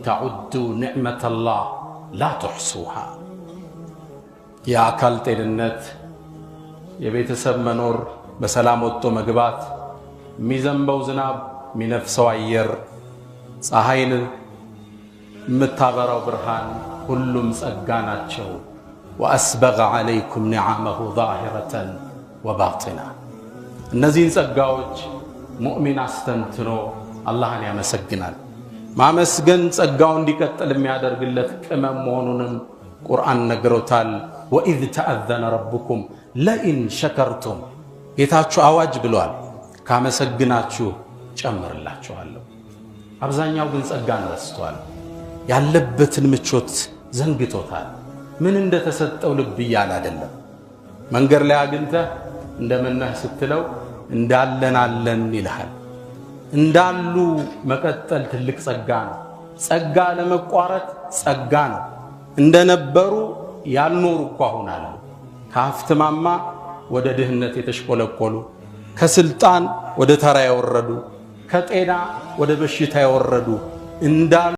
ተዑዱ ኒዕመተላህ ላ ትሕሱሃ። የአካል ጤንነት፣ የቤተሰብ መኖር፣ በሰላም ወጥቶ መግባት፣ የሚዘንበው ዝናብ፣ የሚነፍሰው አየር፣ ፀሐይን የምታበራው ብርሃን ሁሉም ጸጋ ናቸው። ወአስበገ ዐለይኩም ኒዓመሁ ዛሂረተን ወባጢና። እነዚህን ጸጋዎች ሙእሚን አስተንትኖ አላህን ያመሰግናል። ማመስገን ጸጋው እንዲቀጥል የሚያደርግለት ቅመም መሆኑንም ቁርአን ነግሮታል። ወኢዝ ተአዘነ ረብኩም ለኢን ሸከርቱም፣ ጌታችሁ አዋጅ ብሏል፣ ካመሰግናችሁ ጨምርላችኋለሁ። አብዛኛው ግን ጸጋን ረስቷል። ያለበትን ምቾት ዘንግቶታል። ምን እንደተሰጠው ልብ እያለ አይደለም። መንገድ ላይ አግኝተህ እንደምነህ ስትለው እንዳለን አለን ይልሃል። እንዳሉ መቀጠል ትልቅ ጸጋ ነው። ጸጋ ለመቋረጥ ጸጋ ነው። እንደነበሩ ያልኖሩ እኮ አሁን አሉ። ከሀብት ማማ ወደ ድህነት የተሽቆለቆሉ፣ ከስልጣን ወደ ተራ የወረዱ፣ ከጤና ወደ በሽታ የወረዱ እንዳሉ